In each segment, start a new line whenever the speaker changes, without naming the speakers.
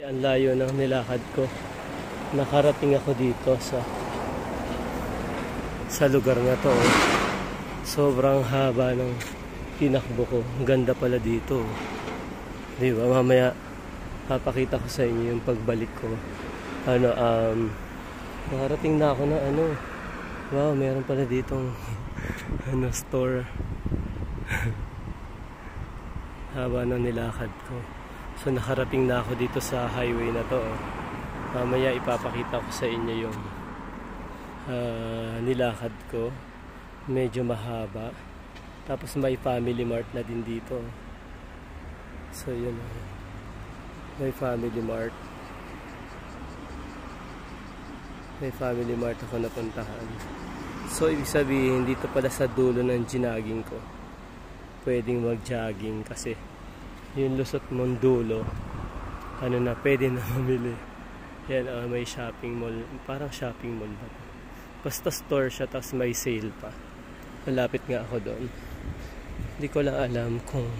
Ang layo ng nilakad ko. Nakarating ako dito sa lugar na to. Sobrang haba ng tinakbo ko. Ang ganda pala dito. Di ba? Mamaya papakita ko sa inyo yung pagbalik ko. Nakarating na ako ng wow, meron pala ditong store. Haba ng nilakad ko. So nakarating na ako dito sa highway na to. Mamaya ipapakita ko sa inyo yung nilakad ko. Medyo mahaba. Tapos may Family Mart na din dito. So yun. May Family Mart. May Family Mart ako napuntahan. So ibig sabihin dito pala sa dulo ng ginaging ko. Pwedeng mag-jogging kasi yung lusot mong dulo pwede na mamili. Yan, may shopping mall, parang shopping mall ba? Basta store siya, tapos may sale pa. Malapit nga ako doon. Hindi ko lang alam kung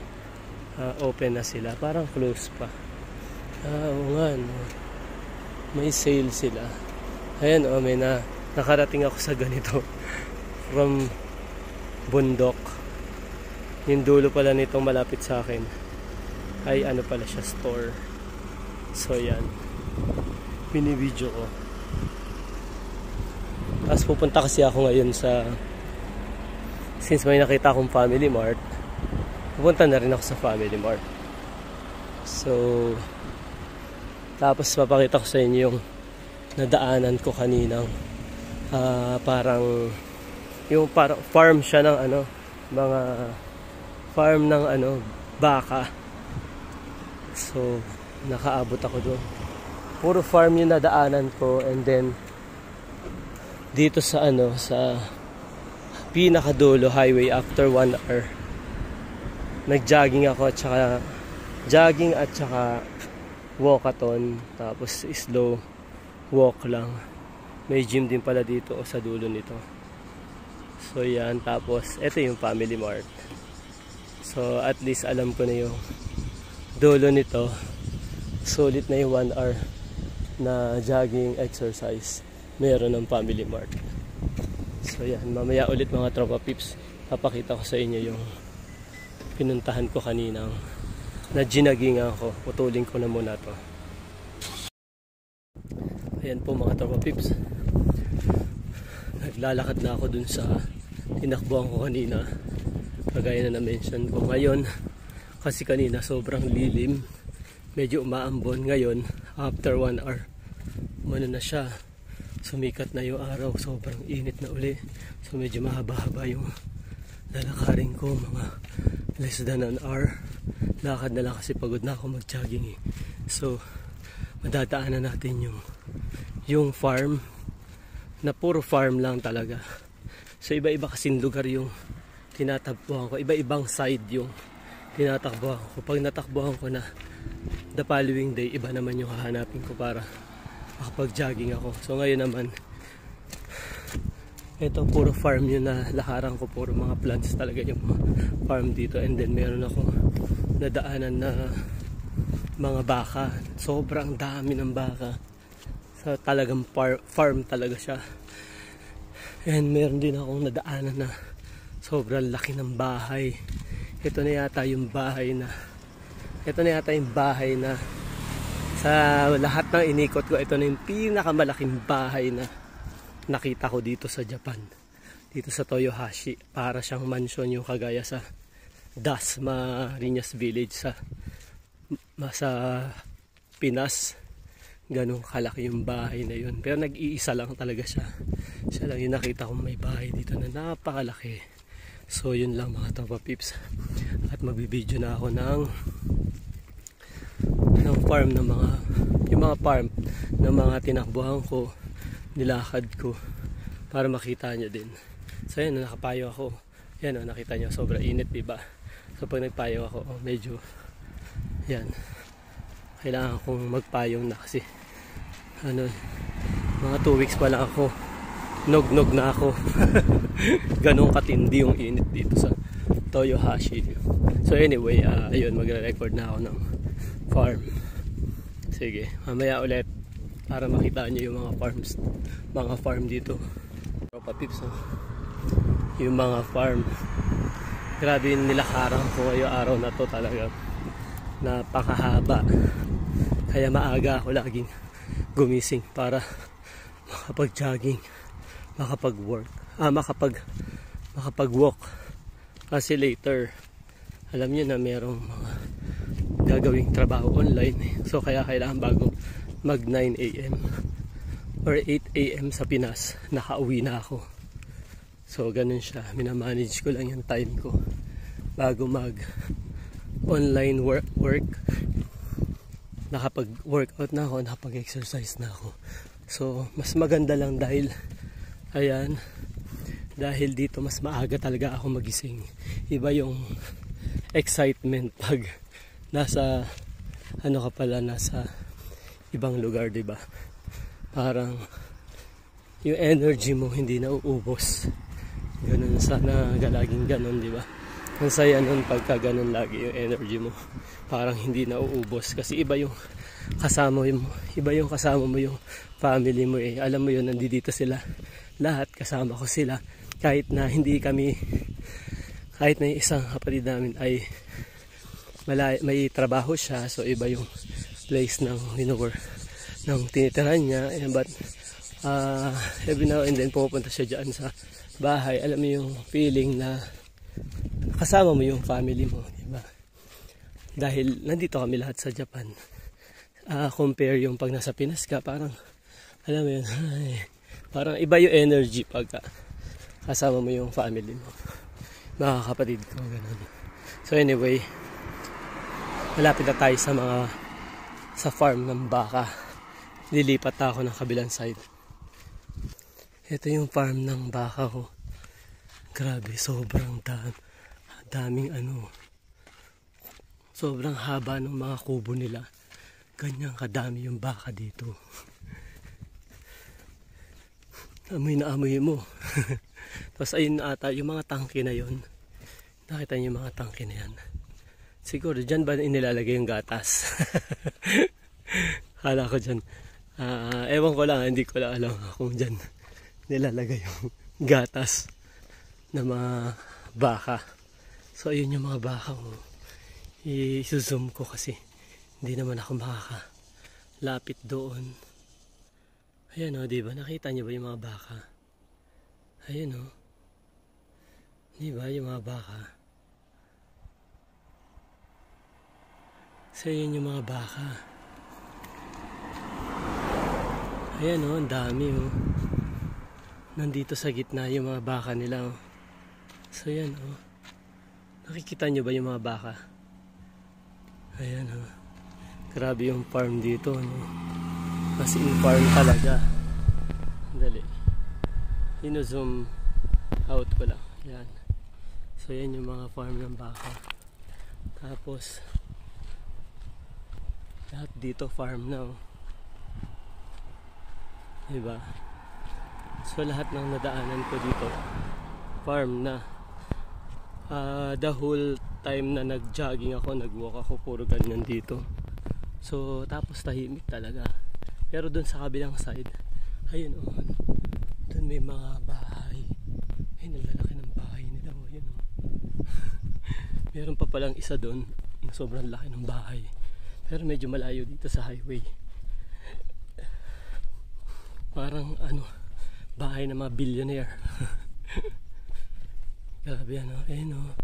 open na sila, parang close pa. Oo nga, no? May sale sila. Ayan, nakarating ako sa ganito from bundok. Yung dulo pala nitong malapit sa akin ay pala siya, store. So yan, binibidyo ko. Tapos pupunta kasi ako ngayon since may nakita akong Family Mart, pupunta na rin ako sa Family Mart. So tapos papakita ko sa inyo yung nadaanan ko kaninang parang farm siya ng mga farm ng baka. So nakaabot ako doon. Puro farm yung nadaanan ko, and then dito sa pinakadulo highway after 1 hour nag-jogging ako, at saka walkathon, tapos slow walk lang. May gym din pala dito sa dulo nito. So yan, tapos ito yung Family Mart. So at least alam ko na yung dulo nito. Sulit na yung 1 hour na jogging exercise. Meron ng Family Mart. So yan, mamaya ulit mga tropa pips, papakita ko sa inyo yung pinuntahan ko kaninang na ginagingan ko. Putulin ko na muna to. Ayan po mga tropa pips, naglalakad na ako dun sa tinakbuhan ko kanina, kagaya na na-mention ko. Ngayon kasi kanina sobrang lilim, medyo umaambon. Ngayon after 1 hour na siya, sumikat na yung araw, sobrang init na uli. So medyo mahaba-haba yung lalakarin ko, mga less than an hour. Lakad na lang kasi pagod na ako mag-jogging So madadaanan natin yung farm, na puro farm lang talaga. So iba-iba kasing lugar yung tinatakbuhan ko, iba-ibang side yung tinatakbuhan ko. Pag natakbuhan ko na the following day, iba naman yung hahanapin ko para makapag-jogging ako. So ngayon naman, ito puro farm yun na lakaran ko, puro mga plants talaga yung mga farm dito. And then meron ako nadaanan na mga baka. Sobrang dami ng baka. So talagang farm talaga siya. And meron din akong nadaanan na sobrang laki ng bahay. Ito na yata yung bahay na sa lahat ng inikot ko, ito na yung pinakamalaking bahay na nakita ko dito sa Japan, dito sa Toyohashi. Para siyang mansion yung kagaya sa Dasmariñas Village sa Pinas. Ganun kalaki yung bahay na yun, pero nag-iisa lang talaga siya lang yung nakita kong may bahay dito na napakalaki. So yun lang mga tropa pips, at magbibideo na ako ng farm ng mga farm ng mga tinakbuhan ko, nilakad ko, para makita nyo din. So yan, nakapayo ako. Yan, nakita nyo, sobrang init, diba? So pag nagpayo ako, medyo yan, kailangan kong magpayong na kasi mga 2 weeks pa lang ako, nog na ako. Ganun katindi yung init dito sa Toyohashi. So anyway, ayun, magre-record na ako ng farm. So Sige, mamaya ulit para makita nyo yung mga farm dito. Tropa pips, oh. Yung mga farm. Grabe yung nilakaran ko ngayong araw na to talaga. Napakahaba. Kaya maaga ako laging gumising para makapag-jogging, makapag-walk. Kasi later, alam nyo na merong mga gagawing trabaho online. So kaya kailangan bago mag 9 AM or 8 AM sa Pinas, nakauwi na ako. So ganun siya, minamanage ko lang yung time ko bago mag online work. Nakapag-workout na ako, nakapag-exercise na ako. So mas maganda lang dahil dito mas maaga talaga ako magising. Iba yung excitement pag nasa nasa ibang lugar, 'di ba? Parang yung energy mo hindi nauubos. Ganun sana laging ganun, 'di ba? Ang saya nun pagka ganun lagi yung energy mo. Parang hindi nauubos kasi iba yung kasama mo yung family mo eh. Alam mo yun, nandito sila. Lahat kasama ko sila. Kahit na yung isang kapatid namin ay may trabaho siya, so iba yung place ng tinitirahan niya, but every now and then pupunta siya dyan sa bahay. Alam mo yung feeling na kasama mo yung family mo, diba? Dahil nandito kami lahat sa Japan, compare yung pag nasa Pinas ka, parang alam mo yun, parang iba yung energy pagka kasama mo yung family mo, mga kapatid ko, ganun. So anyway, malapit na tayo sa farm ng baka. Lilipat na ako ng kabilang side. Ito yung farm ng baka ko. Grabe, sobrang daming sobrang haba ng mga kubo nila. Ganyan kadami yung baka dito. Amoy na amoy mo. Tapos ayun ata yung mga tangke na yon. Nakita niyo yung mga tangke na yan. Siguro dyan ba inilalagay yung gatas? Kala ko dyan. Ewan ko lang, hindi ko lang alam kung dyan nilalagay yung gatas na mga baka. So ayun yung mga baka ko. I-zoom ko kasi hindi naman ako makakalapit doon. Ayan o, diba? Nakita niyo ba yung mga baka? Ayan o. Diba yung mga baka? So yun yung mga baka. Ayan o, ang dami o. Nandito sa gitna yung mga baka nila o. So yan o. Nakikita nyo ba yung mga baka? Ayan o. Grabe yung farm dito, no? Kasi in farm talaga. Dali. Ino-zoom out ko lang. Yan. So yan yung mga farm ng baka. Tapos lahat dito farm na oh. Diba? So lahat ng nadaanan ko dito farm na. The whole time na nag-jogging ako, nag-walk ako, puro ganyan dito. So tapos tahimik talaga. Pero dun sa kabilang side, ayun oh, dun may mga bahay. Ayun, ang lalaki ng bahay nila oh, yun oh. Meron pa palang isa dun, sobrang laki ng bahay. Pero medyo malayo dito sa highway. Parang bahay ng mga billionaire. Grabe yan o. Ayun o.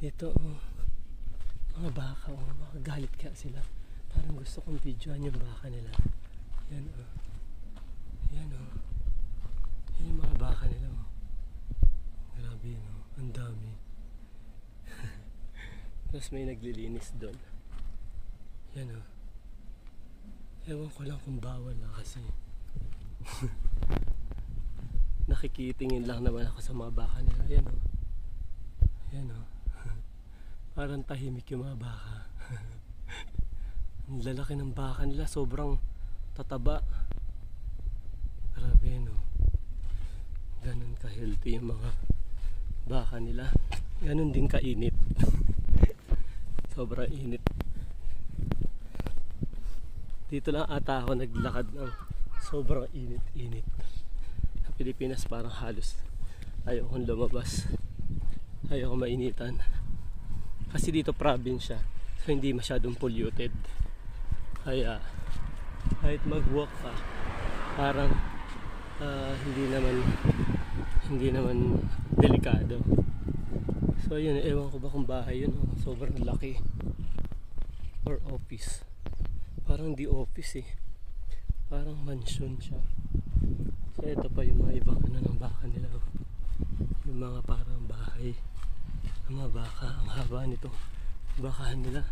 Dito o. Mga baka o. Makagalit kaya sila. Parang gusto kong videoan yung baka nila. Yan o. Yan o. Yan yung mga baka nila o. Grabe yan o. Ang dami. Tapos may naglilinis doon. Yan o. Ewan ko lang kung bawal na kasi. Nakikitingin lang naman ako sa mga baka nila. Yan o. Yan o. Parang tahimik yung mga baka. Ang lalaki ng baka nila. Sobrang tataba. Grabe yan o. Ganun ka-healthy yung mga baka nila. Ganun din kainit. Sobrang init. Dito lang ata ako naglakad ng sobrang init-init. Sa Pilipinas parang halos ayaw kong lumabas. Ayaw kong mainitan. Kasi dito probinsya, so hindi masyadong polluted. Kaya kahit mag-walk ka, parang hindi naman delikado. So yun, ewan ko ba kung bahay yun, sobrang laki or office. Parang di office eh, parang mansion siya. So ito pa yung mga ibang ng baka nila, yung mga parang bahay ng mga baka. Ang haba nito bakahan nila.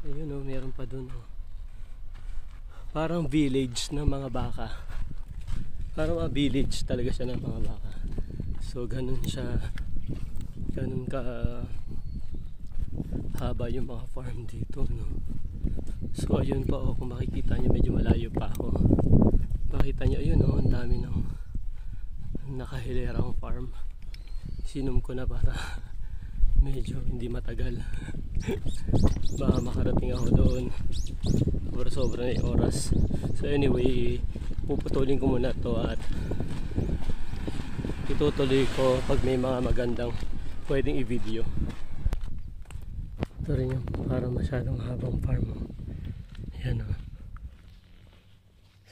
Ayun meron pa dun parang village ng mga baka. Parang mga village talaga siya ng mga baka. So ganun siya, ganun ka haba yung mga farm dito, no? So ayun pa kung makikita nyo, medyo malayo pa ako. Makita nyo, ayun ang dami ng nakahilerang farm. Sinom ko na para medyo hindi matagal. Baka makarating ako doon, sobra na yung oras. So anyway, puputulin ko muna to at itutuloy ko pag may mga magandang pwedeng i-video. Ito rin yung parang masyadong habang farm. Yan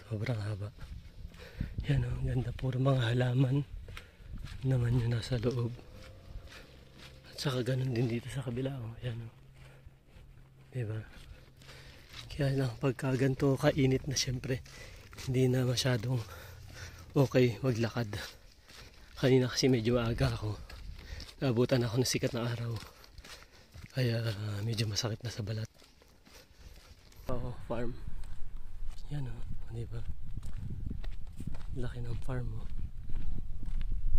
sobrang haba. Yan ang ganda, puro mga halaman naman yung nasa loob. At saka ganun din dito sa kabila. Yan diba? Kaya lang pagka ganito kainit na, syempre hindi na masyadong okay maglakad. Kanina kasi medyo maaga ako, naabutan ako ng sikat na araw, kaya medyo masakit na sa balat. Farm. Yan diba? Laki ng farm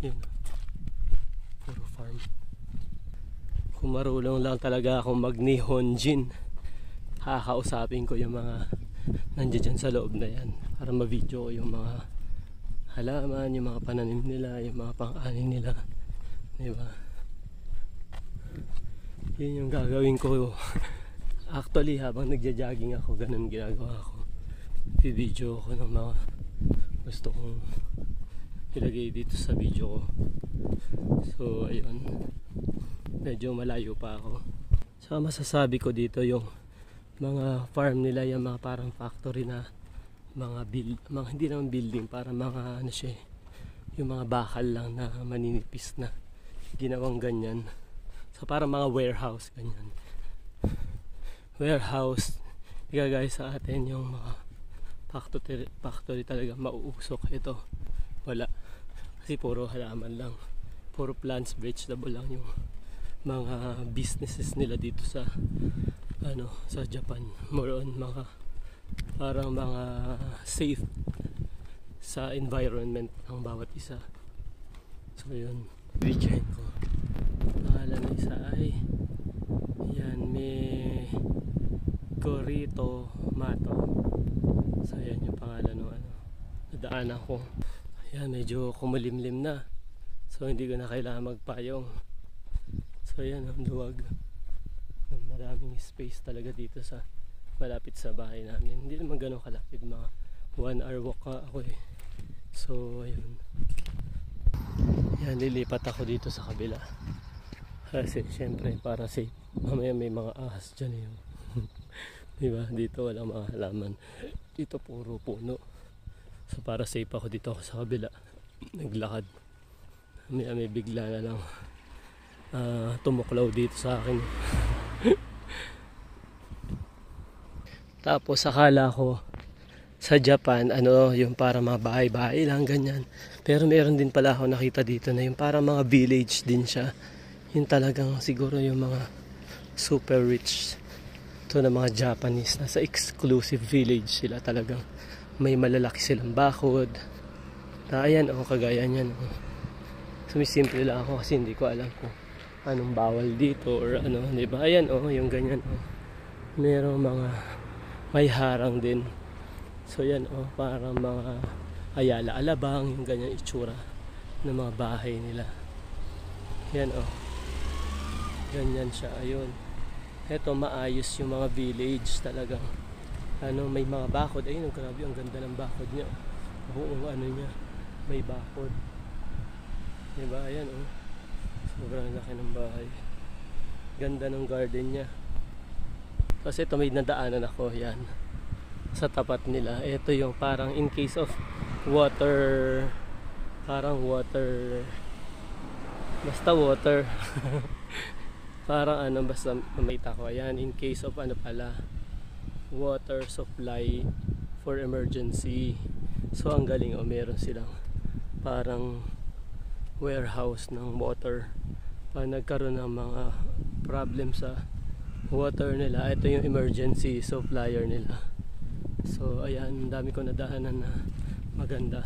Yun puro farm. Kung marunong lang talaga akong mag Nihonjin, kakausapin ko yung mga nandiyan dyan sa loob na yan para ma-video ko yung mga halaman, yung mga pananim nila, yung mga pang-ani nila, diba? Yun yung gagawin ko. Actually habang nagja-jogging ako, ganun ginagawa ko. I-video ko ng mga gusto kong ilagay dito sa video ko. So ayun, medyo malayo pa ako. So masasabi ko dito, yung mga farm nila, yung mga parang factory na mga hindi naman building, para mga siya, yung mga bakal lang na maninipis na ginawang ganyan. So parang mga warehouse ganyan. Warehouse igagay sa atin yung mga factory talaga mauusok. Ito wala, kasi puro halaman lang, puro plants, vegetable lang yung mga businesses nila dito sa sa Japan. More on mga parang mga safe sa environment ang bawat isa. So yun, videoin ko. Pangalan ng isa ay yan, Gorito Mato. So yan yung pangalan ng nadaanan ko. Yan, medyo kumulimlim na, so hindi ko na kailangan magpayong. So yan ang duwag. Maraming space talaga dito sa malapit sa bahay namin. Hindi naman ganun kalapit, mga 1 hour walk ako eh. So ayun, yan, lilipat ako dito sa kabila kasi syempre para safe. Mamaya may mga ahas dyan eh. Diba? Dito walang mga halaman, dito puro puno. So para safe ako dito ako sa kabila naglakad. May bigla na lang tumuklaw dito sa akin. Tapos akala ko sa Japan yung para mga bahay-bahay lang ganyan, pero meron din pala ako nakita dito na yung para mga village din siya. Yung talagang siguro yung mga super rich to na mga Japanese, nasa exclusive village sila, talagang may malalaki silang bakod. Ayan kagaya niyan. Sumisimple lang ako kasi hindi ko alam kung anong bawal dito or diba? Ayan yung ganyan merong mga may harang din. So yan parang mga Ayala Alabang, yung ganyan itsura ng mga bahay nila. Yan ganyan siya. Ayun, Eto, maayos yung mga village talagang. Ano, may mga bakod. Ayun, grabe, ang ganda ng bakod niya. Buong ano niya, may bakod. Diba? Ayan, oh. Sobrang laki ng bahay. Ganda ng garden niya. Kasi ito, may nadaanan ako, yan. Sa tapat nila. Ito yung parang in case of water, parang water, basta water. Parang ano, basta mamita ko. Ayan, in case of ano pala, water supply for emergency. So ang galing, oh, meron silang parang warehouse ng water. Pag nagkaroon ng mga problem sa water nila, ito yung emergency supplier nila. So ayan, dami ko nadaanan na maganda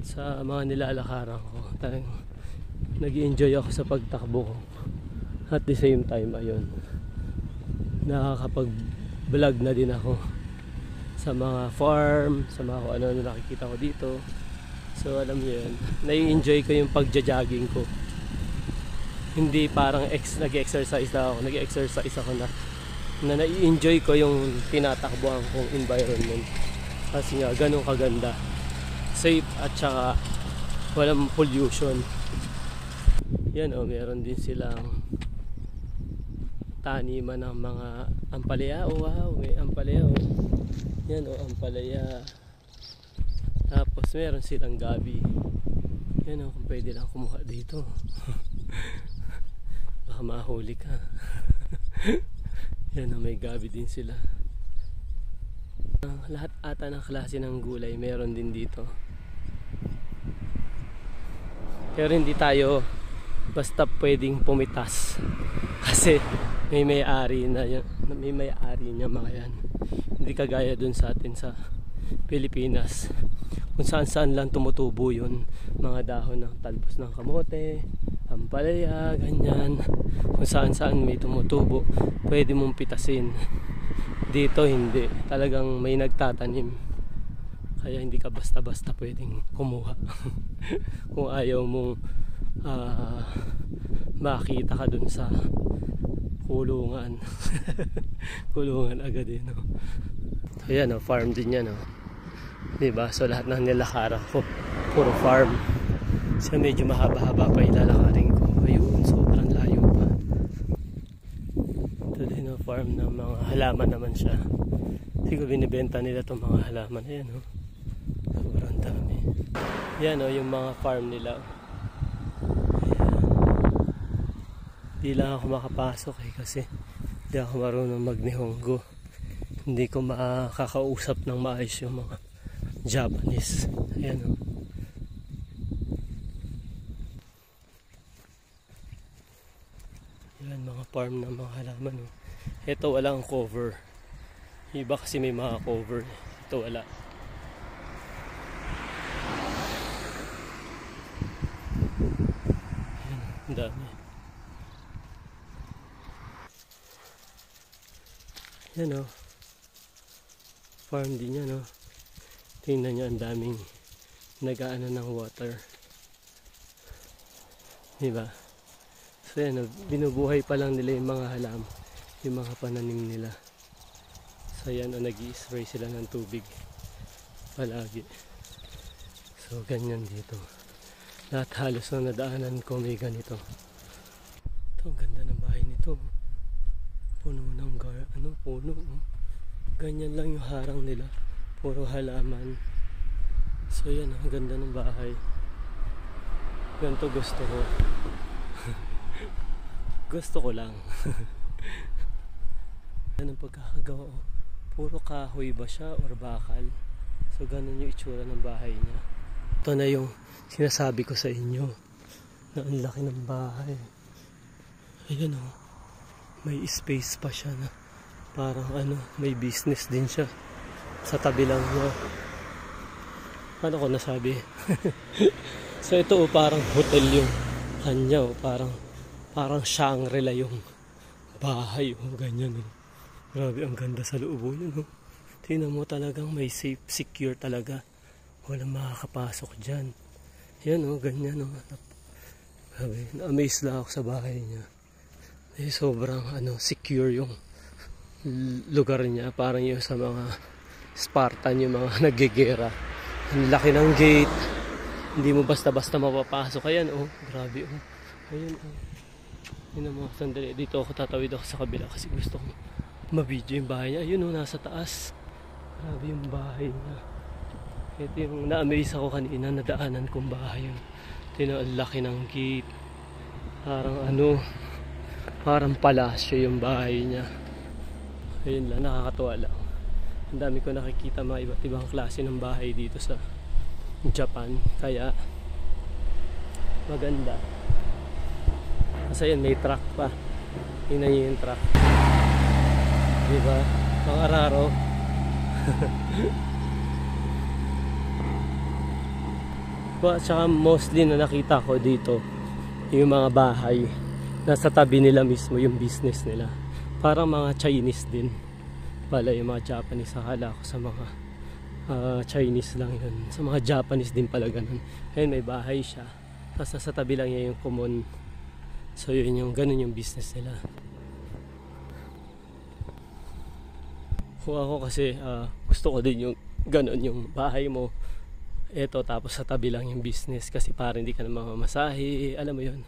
sa mga nilalakaran ko. Talagang nag-enjoy ako sa pagtakbo ko. At the same time, ayun, nakakapag vlog na din ako sa mga farm, sa mga ano na nakikita ko dito. So alam niyo yun, nai-enjoy ko yung pagja-jogging ko. Hindi parang nag-exercise na ako, nag-exercise ako na nai-enjoy ko yung tinatakbuhan kong environment. Kasi nga, ganun kaganda, safe, at saka walang pollution. Yan, oh, meron din silang taniman ng mga ampalaya. Oh, wow, may ampalaya, oh. Yan, oh, ampalaya. Tapos meron silang gabi. Yan, oh, kung pwede lang kumuha dito. Baka mahuli ka. Yan, oh, may gabi din sila. Lahat ata ng klase ng gulay meron din dito. Pero hindi tayo basta pwedeng pumitas. Kasi may may-ari na yan, may may-ari niya mga yan. Hindi kagaya dun sa atin sa Pilipinas, kung saan lang tumutubo yun, mga dahon ng talbos ng kamote, ampalaya, ganyan. Kung saan may tumutubo, pwede mong pitasin. Dito hindi, talagang may nagtatanim, kaya hindi ka basta-basta pwedeng kumuha. Kung ayaw mong makita ka dun sa kulungan. Kulungan agad eh, no? Ayan, no, farm din yan, no? Diba? So lahat ng nilakaran ko puro farm. So medyo mahaba-haba pa ilalakarin ko. Ayun, sobrang layo pa. Ito din, no, farm ng mga halaman naman siya. Siguro binibenta nila itong mga halaman. Ayan, no? Sobrang dami. Yan, no, yung mga farm nila. Hindi lang ako makapasok eh, kasi hindi ako marunong mag-Nihongo. Hindi ko makakausap ng maayos yung mga Japanese. Ayan, o. Yan, mga farm ng mga halaman, o. Ito walang cover. Iba kasi may mga cover. Ito wala. Ayan, ang dami. Yan, o. Farm din yan, o. Tingnan nyo, ang daming nag-aano ng water. Diba? So yan, o. Binubuhay pa lang nila yung mga halam, yung mga pananim nila. So yan, o. Nag-i-spray sila ng tubig palagi. So ganyan dito. Lahat halos na nadaanan ko may ganito. Ito, ang ganda ng bahay nito. Puno ng puno. Ganyan lang yung harang nila. Puro halaman. So yan, ang ganda ng bahay. Ganito gusto ko. Gusto ko lang. Yan ang pagkakagawa. Puro kahoy ba siya or bakal? So ganun yung itsura ng bahay niya. Ito na yung sinasabi ko sa inyo, na ang laki ng bahay. Ayan, o. May space pa siya na parang may business din siya sa tabi lang niya. Ano ko nasabi? So ito, o, parang hotel yung kanya, o. Parang Shangri-La yung bahay, o. Ganyan, o. Grabe, ang ganda sa loob, o. Yun, o. Tingnan mo, talagang may safe, secure talaga. Walang makakapasok dyan. Yan, o. Ganyan, o. Grabe, na-amaze lang ako sa bahay niya. Eh, sobrang secure yung lugar niya. Parang yung sa mga Spartan, yung mga naggegera. Ang laki ng gate. Hindi mo basta-basta mapapasok. Ayan, oh. Grabe, oh. Ayan, oh. Yun ang mga sandali. Dito ako tatawid ako sa kabila kasi gusto kong ma-video yung bahay niya. Ayun, oh. Nasa taas. Grabe yung bahay niya. Ito yung na-amaze ako kanina. Nadaanan kong bahay yun. Ito yung ang laki ng gate. Parang palasyo yung bahay niya. Ayun lang, nakakatuwa lang. Ang dami ko nakikita mga iba't ibang klase ng bahay dito sa Japan. Kaya maganda. Kasi yan, may truck pa. Tingnan nyo yung truck. Diba? Mga araro. Tsaka mostly na nakita ko dito yung mga bahay nasa tabi nila mismo yung business nila. Parang mga Chinese din pala yung mga Japanese. Akala ko sa mga Chinese lang yun. Sa mga Japanese din pala ganun. Ayun, may bahay siya. Tapos nasa tabi lang niya yung common. So yun yung ganun yung business nila. Kung ako kasi gusto ko din yung ganun yung bahay mo. Eto, tapos sa tabi lang yung business kasi para hindi ka na mamamasahe. Alam mo yun,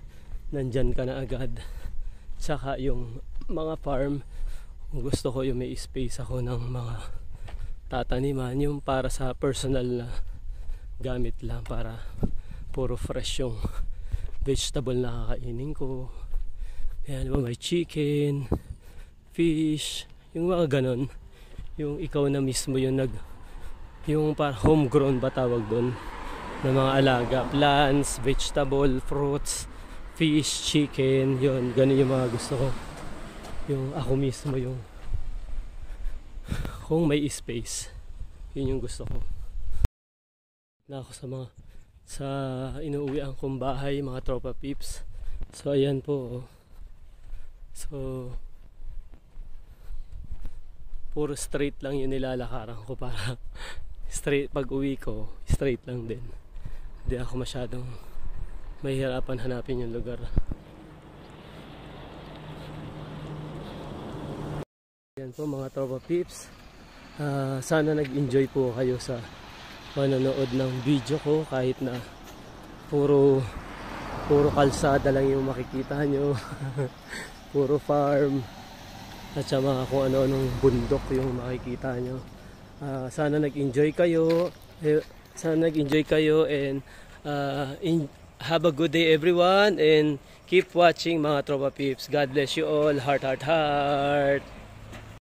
nandyan ka na agad. Tsaka yung mga farm, gusto ko yung may space ako ng mga tataniman, yung para sa personal na gamit lang, para puro fresh yung vegetable na kakainin ko. Ayan, may chicken, fish, yung mga ganon. Yung ikaw na mismo yung yung para homegrown ba tawag doon, na mga alaga, plants, vegetable, fruits, fish, chicken, yun, ganun yung mga gusto ko. Yung ako mismo yung kung may space, yun yung gusto ko. Na ako sa inuuwian kong bahay, mga tropa peeps. So ayan po. So puro straight lang yung nilalakaran ko para straight, pag uwi ko straight lang din. Hindi ako masyadong mahihirapan hanapin yung lugar. Yan po mga tropa peeps. Sana nag-enjoy po kayo sa panonood ng video ko, kahit na puro kalsada lang yung makikita nyo. Puro farm at saka mga kung ano-anong bundok yung makikita nyo. Sana nag-enjoy kayo. And have a good day everyone, and keep watching mga tropa peeps. God bless you all. Heart, heart, heart.